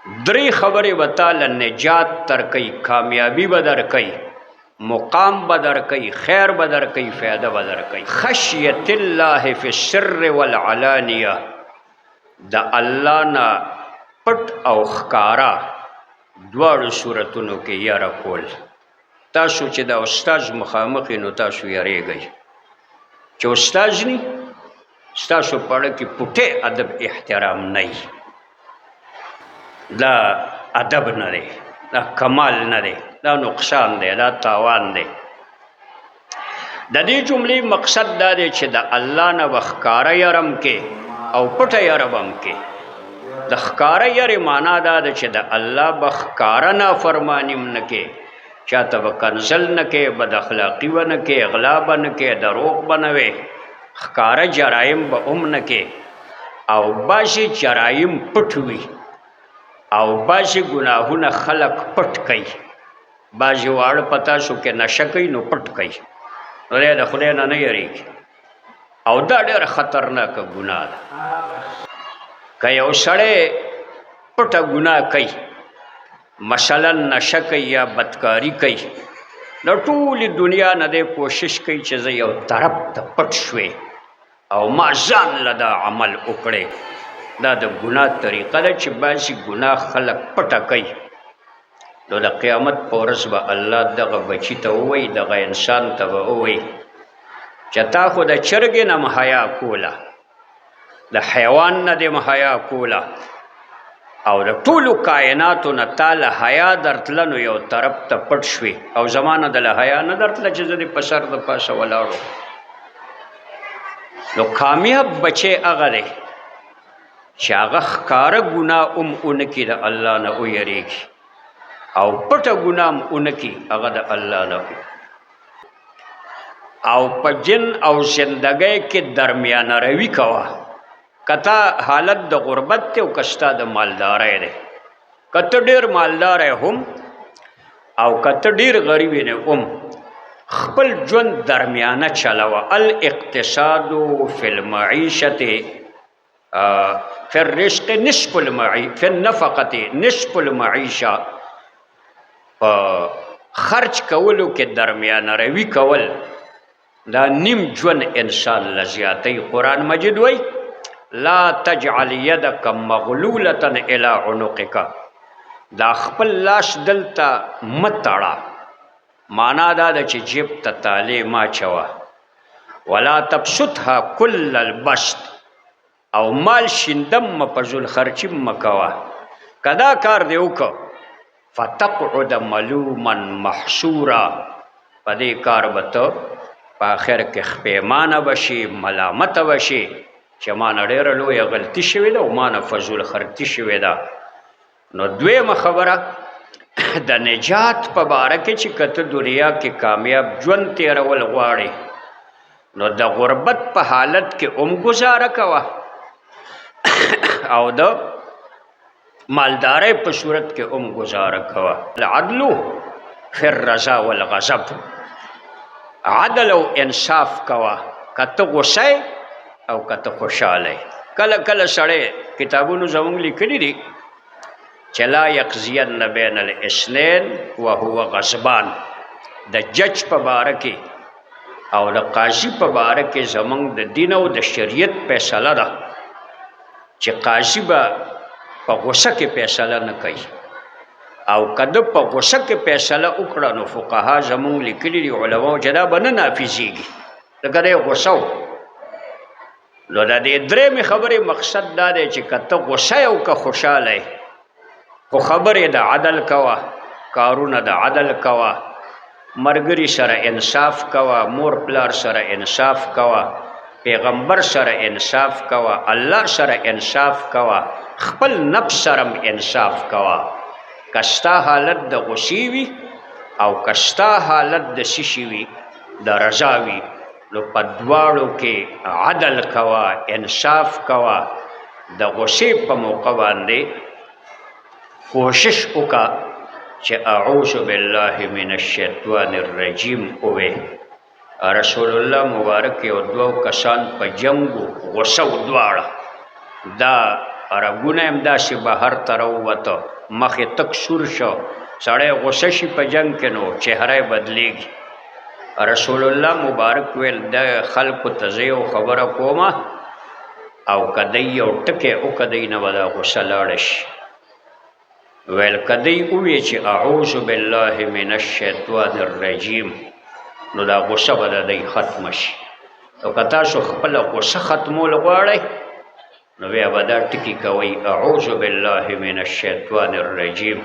درې خبرې به تعالی نجات درکوي، کامیابي به درکوي، مقام به درکوي، خیر به درکوي، فایده به درکوي. خشیت الله فی السر والعلانیه، د الله نه پټ او ښکارا دواړو صورتونو کې یاره کول. تاسو چې د استاذ مخامخ نو تاسو یریږئ، چې استاذ نی ستاسو په اړه کې پټې ادب احترام نه وي، دا ادب نه دی، دا کمال نه دی، دا نقصان دی، دا تاوان دی. د دې جملې مقصد دا دی چې د الله نه به ښکاره یرم کې او پټه یره به هم کې. د ښکاره یرې معنا دا ده چې د الله به ښکاره نافرماني هم نه کې، چاته به کنزل نه کې، بد اخلاقي به نه کې، غلا به نه کې، دروغ به نه وې، ښکاره جرایم به هم نه کې. او بعضې جرایم پټ وي او بعضې ګناهونه خلق پټ کوي. بعضې واړه په تاسو کې نشه کوي نو پټ کوي، نو دی د خدای نه نه یریږي، او دا ډېره خطرناکه ګناه ده. که یو سړی پټه ګناه کوي، مثلا نشه کوي یا بدکاري کوي، د ټولې دنیا نه دی کوشش کوي چې زه یو طرف ته پټ شوې او ما ځان له دا عمل وکړی. دا د ګناه طریقه ده چې بعضې ګناه خلک پټه کوي. نو د قیامت په ورځ به الله دغه بچي ته ووایي، دغه انسان ته به ووایي چې تا خو د چرګې نه حیا کوله، د حیوان نه دې حیا کوله، او د ټولو کائناتو نه تا له حیا درتله، نو یو طرف ته پټ شوې، او زما نه د له حیا نه درتله چې زه دې په سر د پاسه ولاړو. نو کامیاب بچی هغه دی چې هغه ښکاره ګناه هم ونه کړي، د الله نه ویریږي، او پټه ګناه هم ونه کړي، هغه د الله نه. او په جن او زندګۍ کې درمیانه روي کوه. که تا حالت د غربت دی او که ستا د مالدارۍ دی، که ته ډېر مالداری هم او که ته ډېر غریب نه هم، خپل ژوند درمیانه چلوه. الاقتصاد فی المعیشت فی الرزق نصف المعیشة، فی النفقة نصف المعیشة. په خرچ کولو کې درمیانه روي کول دا نیم ژوند انسان له زیاتی. قرآن مجید وایي لا تجعل یدک مغلولة الی عنقک، دا خپل لاس دلته مه تړه، معنا دا ده چې جیب ته تالې مه اچوه. ولا تبسطها کل البسط، او مال شیندم مه په زل خرچي مه کوه. که دا کار دې وکړه فتقعد ملوما محسورا، په دې کار به ته په آخر کې خپیمانه بشي، ملامته بشي چې ما نه ډېره لویه غلطي شوې ده او ما نه فضول خرچي شوې ده. نو دویمه خبره د نجات په باره کې چې که ته دنیا کې کامیاب ژوند تېرول غواړې، نو د غربت په حالت کې هم ګزاره کوه، او د مالدارۍ په صورت کې هم ګزاره کوه. العدل فی الرضا والغضب، عدل او انصاف کوه، که ته غصه او که ته خوشحاله. کله کله سړی کتابونو زموږ لیکلي دي چې لا یقضین بین الاثنین وهو غضبان. د جج په باره کې او د قاضي په باره کې زموږ د دین او د شریعت فیصله ده چې قاضي به په غصه کې فیصله نه کوي، او که ده په غصه کې فیصله وکړه نو فقها زموږ لیکلي دي علماو چې دا به نه نافظېږي، لکه دی غصه و. نو د دې درېمې خبرې مقصد دا دی چې که ته غصه یې او که خوشحاله یې، خو خبرې د عدل کوه، کارونه د عدل کوه، ملګري سره انصاف کوه، مور پلار سره انصاف کوه، پیغمبر سره انصاف کوه، الله سره انصاف کوه، خپل نفس سره انصاف کوه. که ستا حالت د غصې وي او که ستا حالت د څه وي د رضا وي، نو په دواړو کې عدل کوه، انصاف کوه. د غصې په موقع باندې کوشش وکړه چې اعوذ بالله من الشیطان الرجیم ووایې. رسول الله مبارک یو دوه کسان په جنګ و، غصه و دواړه، دا رګونه هم داسې بهر ته راووته مخې تک سور شو سړی غوسه شي په جنګ کې نو چهره یې بدلیږي رسول الله مبارک ویل د خلکو ته زه یو خبره کومه او که دی یو ټکی وکړی نه به دا غوسه لاړه شي ویل که دی ووایي چې اعوذ بالله من الشیطان الرجیم نو دا غوسه به د دی ختمه شي او که تاسو خپله غوسه ختمول غواړئ نو بیا به دا ټکي کوئ اعوذ بالله من الشیطان الرجیم